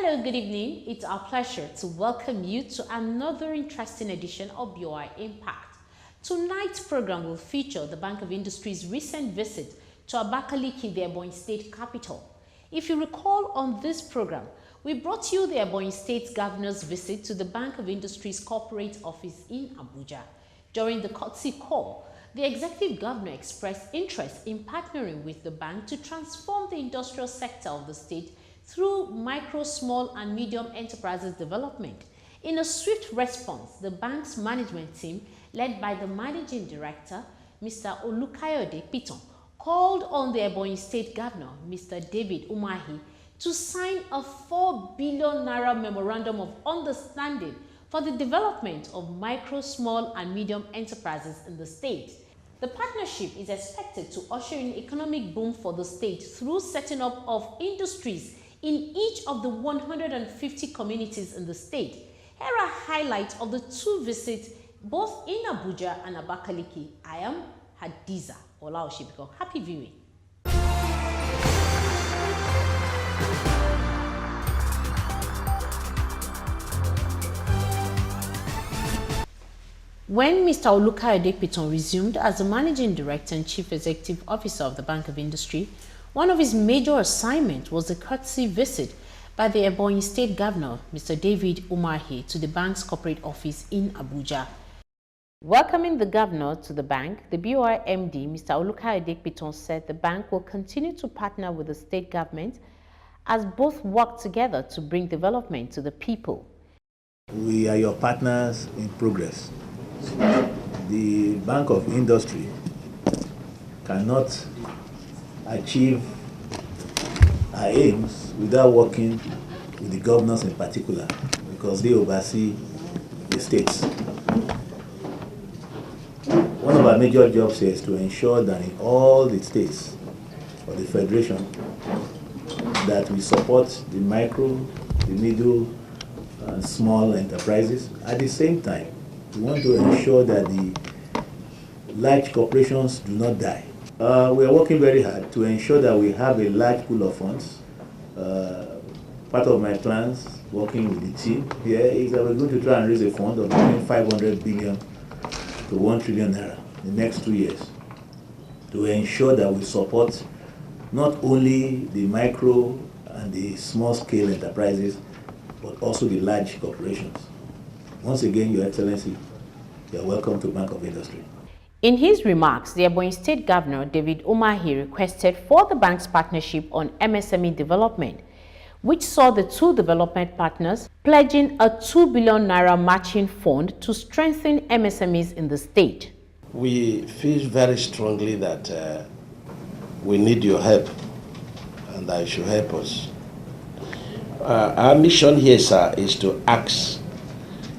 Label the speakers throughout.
Speaker 1: Hello, good evening. It's our pleasure to welcome you to another interesting edition of BOI Impact. Tonight's program will feature the Bank of Industry's recent visit to Abakaliki, the Ebonyi State capital. If you recall, on this program, we brought you the Ebonyi State Governor's visit to the Bank of Industry's corporate office in Abuja. During the courtesy call, the Executive Governor expressed interest in partnering with the bank to transform the industrial sector of the state through micro, small, and medium enterprises development. In a swift response, the bank's management team, led by the Managing Director, Mr. Olukayode Piton, called on the Ebonyi State Governor, Mr. David Umahi, to sign a 4 billion naira memorandum of understanding for the development of micro, small, and medium enterprises in the state. The partnership is expected to usher in economic boom for the state through setting up of industries in each of the 150 communities in the state. Here are highlights of the two visits, both in Abuja and Abakaliki. I am Hadiza, Olaosebikan. Happy viewing. When Mr. Olukayode Piton resumed as the Managing Director and Chief Executive Officer of the Bank of Industry, one of his major assignments was the courtesy visit by the Ebonyi State Governor, Mr. David Umahi, to the bank's corporate office in Abuja. Welcoming the governor to the bank, the BOI MD, Mr. Olukayode Piton, said the bank will continue to partner with the state government as both work together to bring development to the people.
Speaker 2: We are your partners in progress. The Bank of Industry cannot achieve our aims without working with the governors in particular, because they oversee the states. One of our major jobs here is to ensure that in all the states of the Federation that we support the micro, the middle, and small enterprises. At the same time, we want to ensure that the large corporations do not die. We are working very hard to ensure that we have a large pool of funds. Part of my plans, working with the team here, is that we're going to try and raise a fund of between 500 billion to 1 trillion naira in the next 2 years to ensure that we support not only the micro and the small scale enterprises, but also the large corporations. Once again, Your Excellency, you are welcome to Bank of Industry.
Speaker 1: In his remarks, the Ebonyi State Governor, David Umahi, requested for the bank's partnership on MSME development, which saw the two development partners pledging a 2 billion naira matching fund to strengthen MSMEs in the state.
Speaker 3: We feel very strongly that we need your help and that you should help us. Our mission here, sir, is to ask,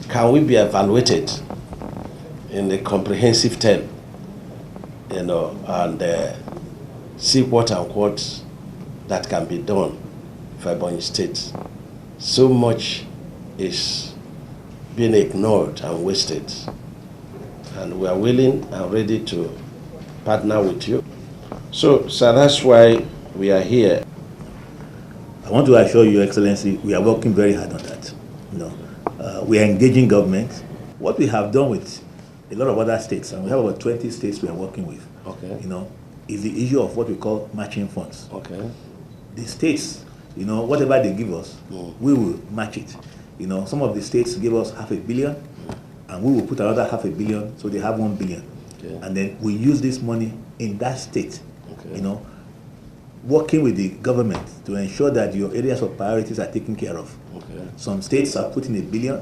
Speaker 3: can we be evaluated in a comprehensive term, and see what and what that can be done for Ebonyi State. So much is being ignored and wasted, and we are willing and ready to partner with you. So, sir, that's why we are here.
Speaker 2: I want to assure you, Your Excellency, we are working very hard on that. We are engaging government. What we have done with a lot of other states, and we have about 20 states we are working with, is the issue of what we call matching funds. The states, whatever they give us, we will match it. Some of the states give us 500 million, and we will put another 500 million, so they have 1 billion. And then we use this money in that state, working with the government to ensure that your areas of priorities are taken care of. Some states are putting 1 billion,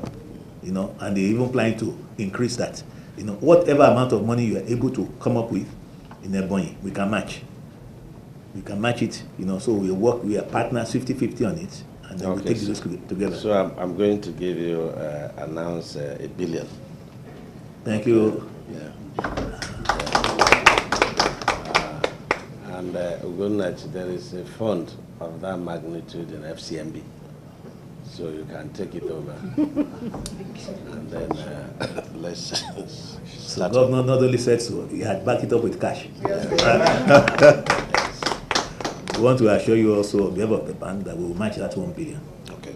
Speaker 2: and they're even planning to increase that. Whatever amount of money you are able to come up with in Ebonyi, we can match. We can match it, so we are partners 50-50 on it, and then we take the risk together.
Speaker 3: So I'm going to give you, announce 1 billion.
Speaker 2: Thank you.
Speaker 3: Yeah. And Ugunach, there is a fund of that magnitude in FCMB, so you can take it over. And then let's
Speaker 2: start. The governor not only said so, he had backed it up with cash. We want to assure you also on behalf of the bank that we will match that 1 billion.
Speaker 3: Okay.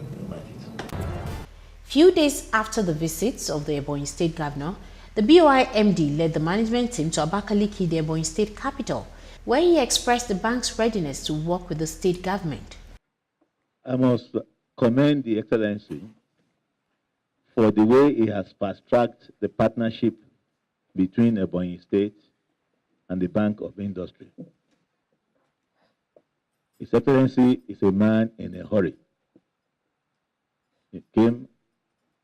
Speaker 1: Few days after the visits of the Ebonyi State Governor, the BOI MD led the management team to Abakaliki, the Ebonyi State capital, where he expressed the bank's readiness to work with the state government.
Speaker 2: I must commend the Excellency for the way he has fast-tracked the partnership between Ebonyi State and the Bank of Industry. His Excellency is a man in a hurry. He came,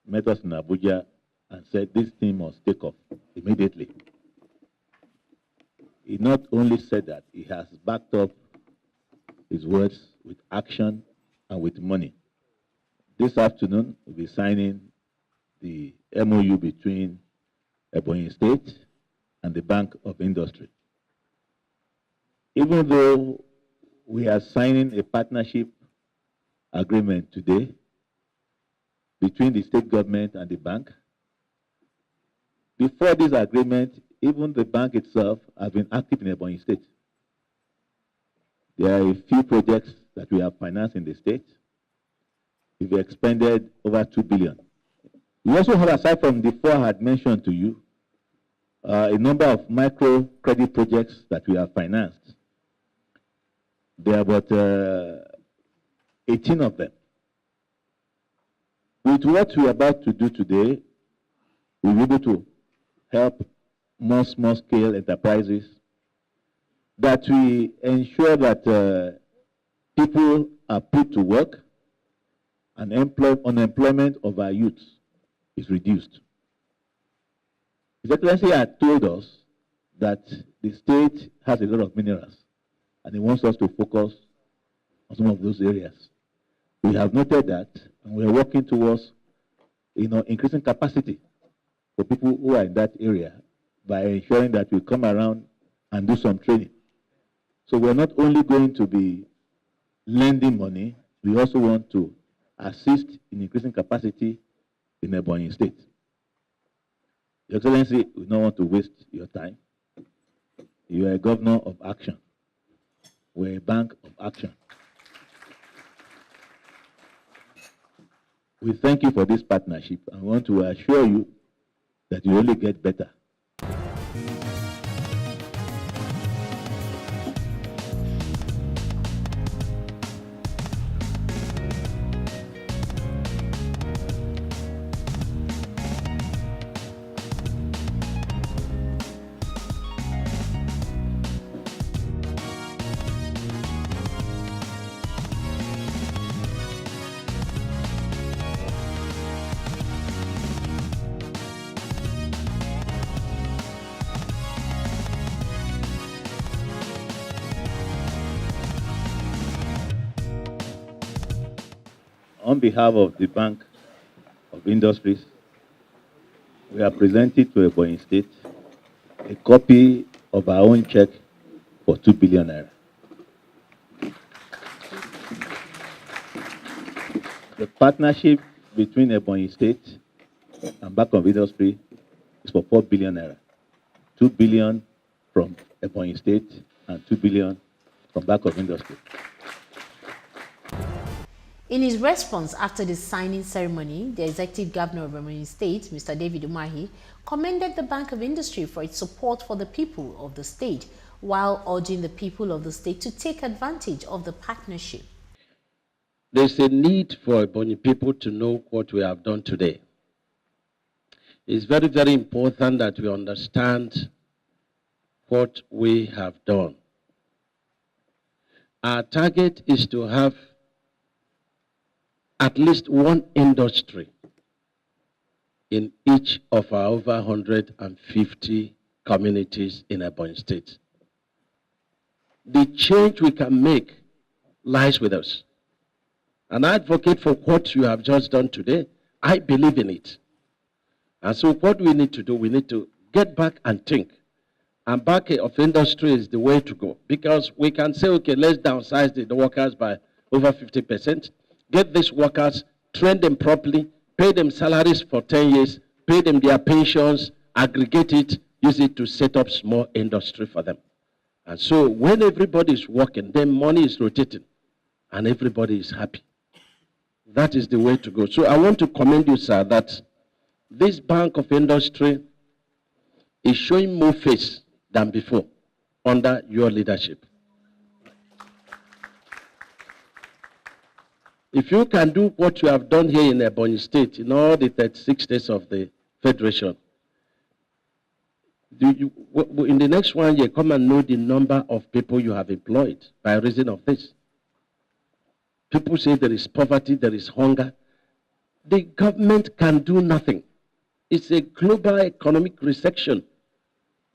Speaker 2: met us in Abuja, and said this thing must take off immediately. He not only said that, he has backed up his words with action and with money. This afternoon, we'll be signing the MOU between Ebonyi State and the Bank of Industry. Even though we are signing a partnership agreement today between the state government and the bank, before this agreement, even the bank itself has been active in Ebonyi State. There are a few projects that we have financed in the state. We've expended over 2 billion. We also have, aside from the 4 I had mentioned to you, a number of micro credit projects that we have financed. There are about 18 of them. With what we are about to do today, we'll be able to help more small-scale enterprises, that we ensure that people are put to work and unemployment of our youth is reduced. His Excellency had told us that the state has a lot of minerals and he wants us to focus on some of those areas. We have noted that and we are working towards increasing capacity for people who are in that area by ensuring that we come around and do some training. So we're not only going to be lending money, we also want to assist in increasing capacity in Ebonyi State. Your Excellency, we don't want to waste your time. You are a governor of action. We're a bank of action. We thank you for this partnership and want to assure you that you only get better. On behalf of the Bank of Industries, we are presenting to Ebonyi State a copy of our own check for 2 billion naira. The partnership between Ebonyi State and Bank of Industry is for 4 billion naira. 2 billion from Ebonyi State and 2 billion from Bank of Industry.
Speaker 1: In his response after the signing ceremony, the Executive Governor of Ebonyi State, Mr. David Umahi, commended the Bank of Industry for its support for the people of the state, while urging the people of the state to take advantage of the partnership.
Speaker 3: There's a need for Ebonyi people to know what we have done today. It's very, very important that we understand what we have done. Our target is to have at least one industry in each of our over 150 communities in Ebonyi State. The change we can make lies with us. And I advocate for what you have just done today. I believe in it. And so what we need to do, we need to get back and think. And back of industry is the way to go. Because we can say, okay, let's downsize the workers by over 50%. Get these workers, train them properly, pay them salaries for 10 years, pay them their pensions, aggregate it, use it to set up small industry for them. And so when everybody is working, then money is rotating and everybody is happy. That is the way to go. So I want to commend you, sir, that this Bank of Industry is showing more face than before under your leadership. If you can do what you have done here in Ebonyi State, in all the 36 states of the Federation, in the next 1 year, come and know the number of people you have employed by reason of this. People say there is poverty, there is hunger. The government can do nothing. It's a global economic recession.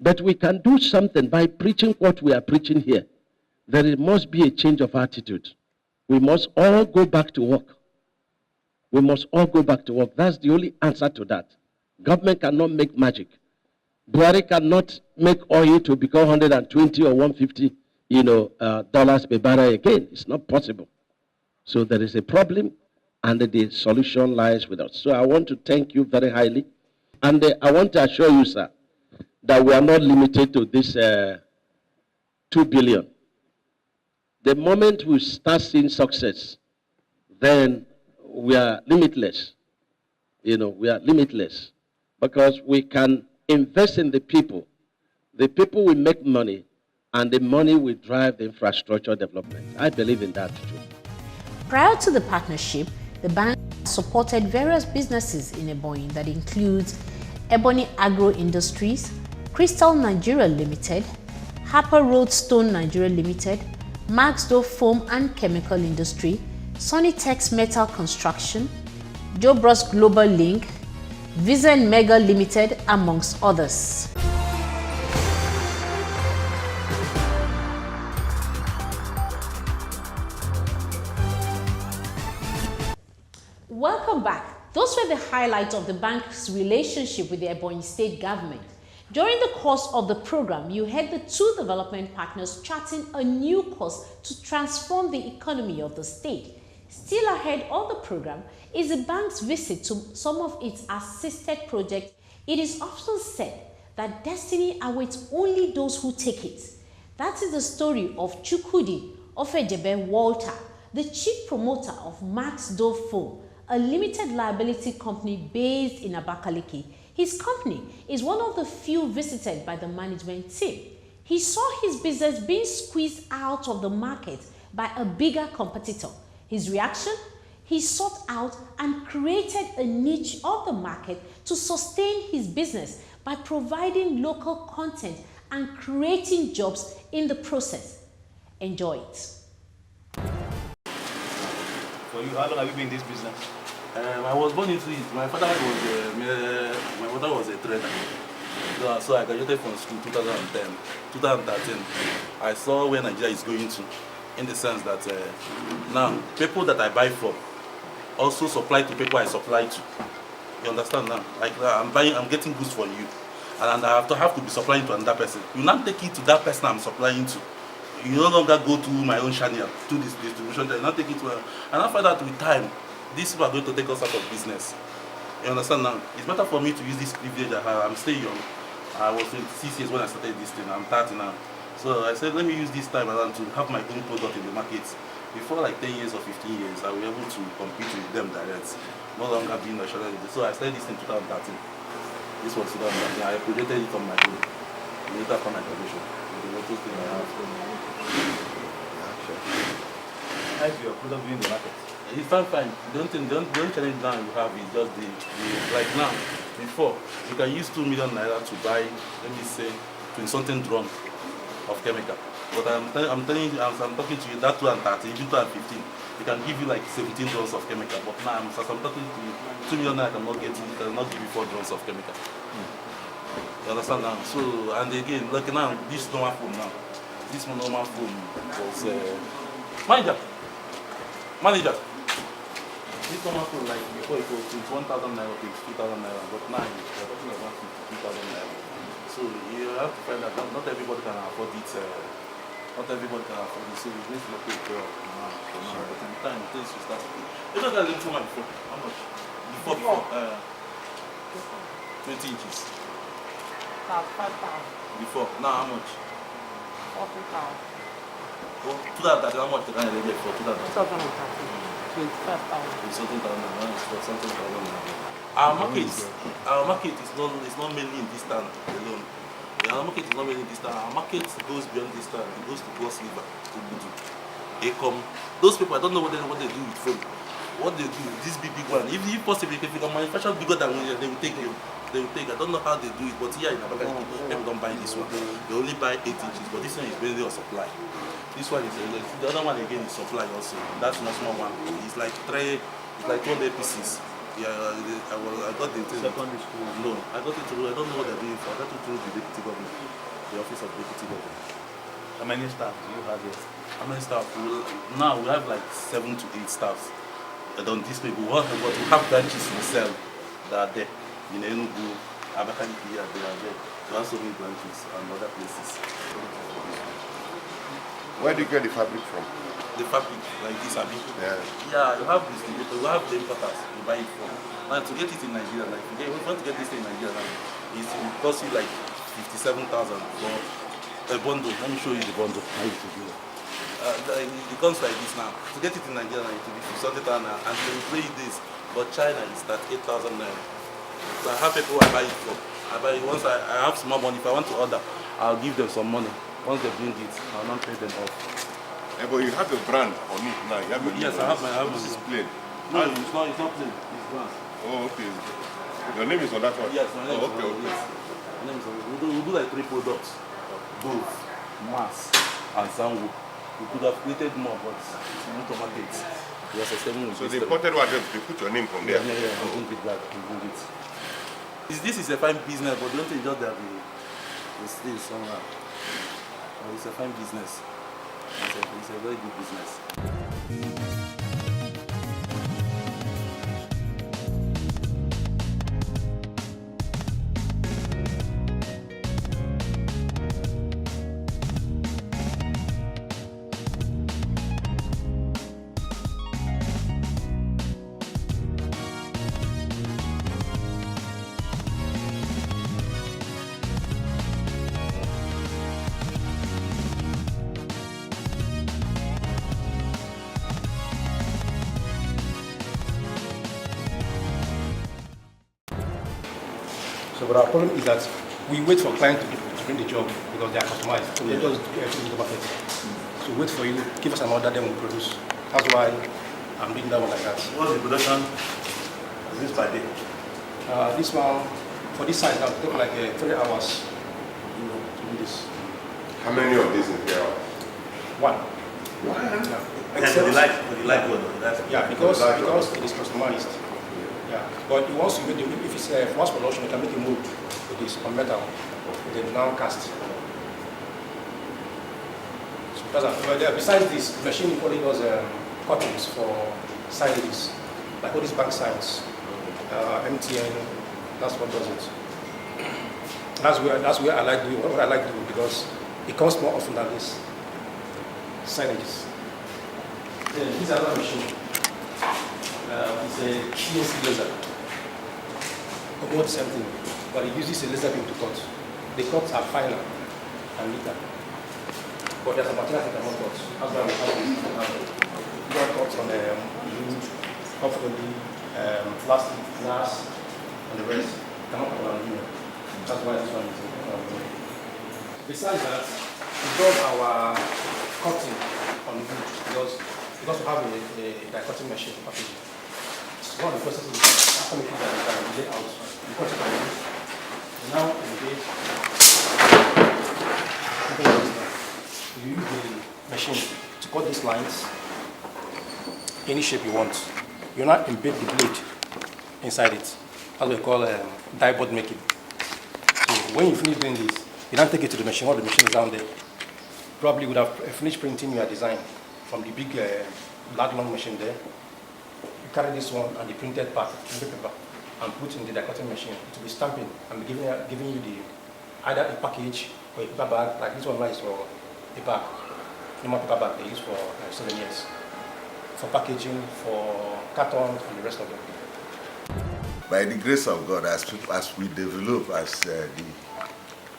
Speaker 3: But we can do something by preaching what we are preaching here. There must be a change of attitude. We must all go back to work. We must all go back to work. That's the only answer to that. Government cannot make magic. Buhari cannot make oil to become 120 or 150, dollars per barrel again. It's not possible. So there is a problem, and the solution lies with us. So I want to thank you very highly. And I want to assure you, sir, that we are not limited to this 2 billion. The moment we start seeing success, then we are limitless. We are limitless because we can invest in the people. The people will make money, and the money will drive the infrastructure development. I believe in that too.
Speaker 1: Prior to the partnership, the bank supported various businesses in Ebonyi that includes Ebonyi Agro Industries, Crystal Nigeria Limited, Harper Road Stone Nigeria Limited, Maxdo Foam and Chemical Industry, Sonitex Metal Construction, Jobros Global Link, Vision Mega Limited, amongst others. Welcome back. Those were the highlights of the bank's relationship with the Ebonyi State government. During the course of the program, you heard the two development partners charting a new course to transform the economy of the state. Still ahead of the program is the bank's visit to some of its assisted projects. It is often said that destiny awaits only those who take it. That is the story of Chukwudi Ofejebe Walter, the chief promoter of Maxdo Foam, a limited liability company based in Abakaliki. His company is one of the few visited by the management team. He saw his business being squeezed out of the market by a bigger competitor. His reaction? He sought out and created a niche of the market to sustain his business by providing local content and creating jobs in the process. Enjoy it.
Speaker 4: For you, how long have you been in this business?
Speaker 5: I was born into it. My father was a trader. So I graduated from school 2010. 2013, I saw where Nigeria is going to, in the sense that now people that I buy from also supply to people I supply to. You understand now? Like I'm getting goods for you, and I have to be supplying to another person. You now take it to that person I'm supplying to. You no longer go to my own channel, to this distribution. You now take it to, and after that, with time, these people are going to take us out of business. You understand now? It's better for me to use this privilege. I'm still young. I was 26 years when I started this thing. I'm 30 now. So I said, let me use this time around to have my own product in the market. Before like 10 years or 15 years, I will be able to compete with them direct. No longer being a shadow. So I started this in 2013. This was 2013. I projected it on my own. Later after my graduation. The little thing I have.
Speaker 4: How is your product being in the market?
Speaker 5: It's fine. The only challenge now you have is just the like now. Before, you can use 2 million naira to buy, let me say, 20 something drum of chemical. But I'm telling you, I'm talking to you, that 2 and 30, even 2 and 15, it can give you like 17 drums of chemical. But now, as I'm talking to you, 2 million naira cannot give you 4 drums of chemical. You understand now? So, and again, like now, this normal phone now, this normal phone was manager. This normal phone, like before it was 1,000 naira, 2,000 naira, but now we're talking about 52,000 naira. So you have to find out not everybody can afford it. Not everybody can afford it. So we need to look at it now. But in time, things will start. You know that little one before? How much? Before 20 inches.
Speaker 6: 5,000.
Speaker 5: Before. Now how much?
Speaker 6: 40,000.
Speaker 5: Oh, 2013, how much can I get for 2013?
Speaker 6: 2013.
Speaker 1: 25,000.
Speaker 5: Something thousand. Our market is not mainly in this town alone. Our market is not mainly in this town. Our market goes beyond this town. It goes to Cross River, to Budu, Acom. Those people, I don't know what they do with phone. What they do, this big one. If possible, if you can manufacture bigger than we, they will take you. They will take. I don't know how they do it, but here in Abakaliki, people don't buy this one. They only buy 8 inches, but this one is mainly on supply. This one is the other one again is supply also. That's not small one. It's like 200 pieces. Yeah, I got it.
Speaker 4: Secondary school.
Speaker 5: No, I got it through. I don't know what they're doing for. I got it through the deputy government, the office of deputy government.
Speaker 4: How many staff do you have here?
Speaker 5: How many staff? Now we have like 7 to 8 staffs. On this people, but we have branches we sell that are there. In Enugu, Abakaliki, they are there. We have so many branches and other places.
Speaker 6: Where do you get the fabric from?
Speaker 5: The fabric like this, Abi.
Speaker 6: Yeah.
Speaker 5: Yeah, you have distributors, you have the importers you buy it from. And to get it in Nigeria, like if you want to get this in Nigeria, it will cost you like 57,000 for a bundle. Let me show you the bundle. How it will do. It comes like this now. To get it in Nigeria, it will be 57,000 and they will pay this. But China is at 8,000 naira. So I have people I buy it from. I buy it once I have small money. If I want to order, I'll give them some money. Once they bring it, I'll not pay them off.
Speaker 6: Yeah, but you have a brand on it now. You have a
Speaker 5: Yes, I have my own.
Speaker 6: This is plain.
Speaker 5: No, it's not plain. It's glass.
Speaker 6: Oh, okay. Your name is on that one?
Speaker 5: Yes, my name is
Speaker 6: okay.
Speaker 5: Yes. My name is we'll do like 3 products. Both, mass, and sandwood. We could have created more, but it's not to market.
Speaker 6: So the imported one, you put your name from there?
Speaker 5: Yeah, we bring it back. We bring it. This is a fine business, but don't think just that it's still somewhere. It's a fine business. It's a very good business.
Speaker 7: So, but our problem is that we wait for clients to bring the job because they are customized. So they just do the market. So wait for you, give us an order, then we produce. That's why I'm doing that one like that.
Speaker 4: What's the production? Is this per day?
Speaker 7: This one, for this size now, it took like 3 hours to do this.
Speaker 6: How many of these in here?
Speaker 7: One.
Speaker 6: One?
Speaker 7: Except,
Speaker 4: the light one.
Speaker 7: Yeah, because it is customized. Yeah, but once you make if it's a mass production, you can make a mold with this on metal, with a now cast. So besides this, the machine probably does cuttings for signages, like all these bank signs, MTN. That's what does it. That's where I like doing what I like doing because it comes more often than this signages. Then this other machine. It's a CNC laser. About the same thing, but it uses a laser beam to cut. The cuts are finer and neater. But there's a material that cannot cut. That's why we have this. Cuts on wood, comfortably, plastic, glass, and the rest. Cannot cut on aluminum. That's why this one is aluminum. Besides that, we done our cutting on wood because we have a cutting machine for packaging. One of the processes after making the layout, you cut it on wood. Now in the base, you use the machine to cut these lines any shape you want. You now embed the blade inside it. That's what we call die board making. So when you finish doing this, you don't take it to the machine, or the machine is down there. Probably would have finished printing your design from the big black long machine there. Carry this one and the printed part, paper, and put in the die cutting machine. It will be stamping and be giving you either a package or a paper bag, like this one is for a bag. Normal paper bag they use for 7 years. For packaging, for cartons, and the rest of it.
Speaker 8: By the grace of God, as we develop, as the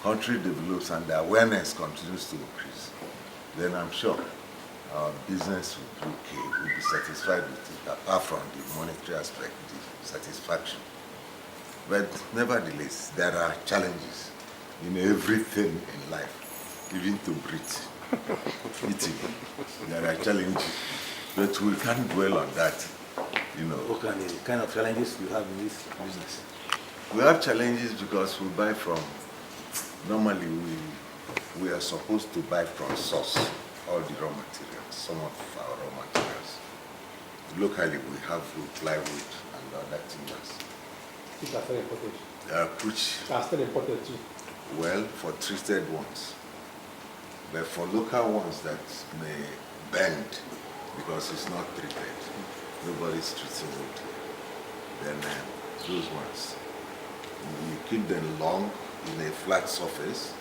Speaker 8: country develops and the awareness continues to increase, then I'm sure our business will be okay, we'll be satisfied with it, apart from the monetary aspect, the satisfaction. But nevertheless, there are challenges in everything in life, even to breathe, eating. There are challenges, but we can't dwell on that, you know.
Speaker 2: What kind of challenges you have in this business?
Speaker 8: We have challenges because we buy from, normally we are supposed to buy from source all the raw materials, some of our raw materials. Locally we have wood, plywood and other timbers.
Speaker 7: These are still imported.
Speaker 8: Which
Speaker 7: Are still imported too.
Speaker 8: well for treated ones, but for local ones that may bend because it's not treated, nobody's treating wood, then those ones, we keep them long in a flat surface,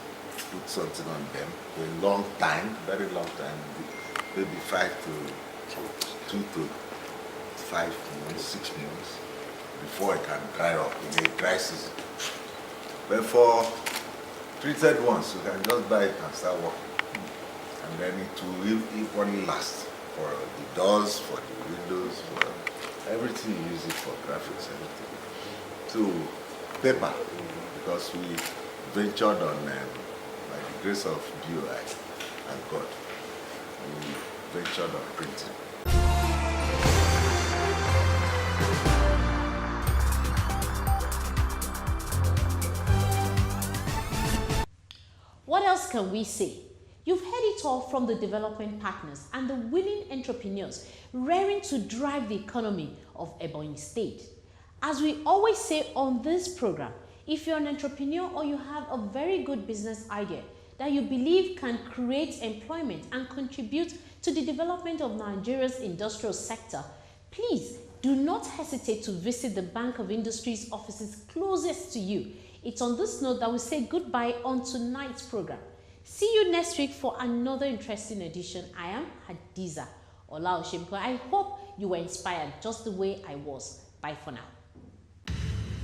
Speaker 8: put something on them for a long time, very long time, maybe 2 to 5 months, 6 months, before it can dry up in a dry season. But for treated ones, you can just buy it and start working. And then it will equally last for the doors, for the windows, for everything you use it for, graphics, everything. So, paper, because we ventured on, by the grace of GOI and God, we ventured on printing.
Speaker 1: What else can we say? You've heard it all from the development partners and the willing entrepreneurs raring to drive the economy of Ebonyi State. As we always say on this program, if you're an entrepreneur or you have a very good business idea that you believe can create employment and contribute to the development of Nigeria's industrial sector, please do not hesitate to visit the Bank of Industry's offices closest to you. It's on this note that we say goodbye on tonight's program. See you next week for another interesting edition. I am Hadiza Olaosebikan. I hope you were inspired just the way I was. Bye for now.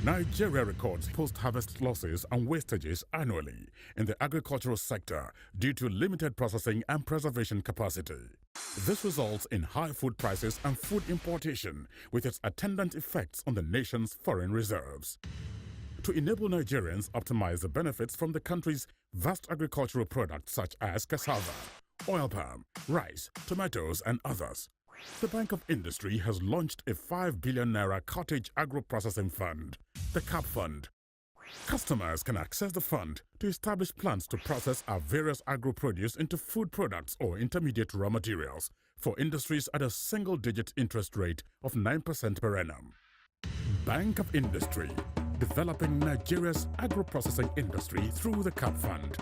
Speaker 9: Nigeria records post-harvest losses and wastages annually in the agricultural sector due to limited processing and preservation capacity. This results in high food prices and food importation, with its attendant effects on the nation's foreign reserves. To enable Nigerians optimize the benefits from the country's vast agricultural products such as cassava, oil palm, rice, tomatoes, and others, the Bank of Industry has launched a 5 billion naira cottage agro-processing fund, the CAP Fund. Customers can access the fund to establish plants to process our various agro-produce into food products or intermediate raw materials for industries at a single-digit interest rate of 9% per annum. Bank of Industry, developing Nigeria's agro-processing industry through the CAP Fund.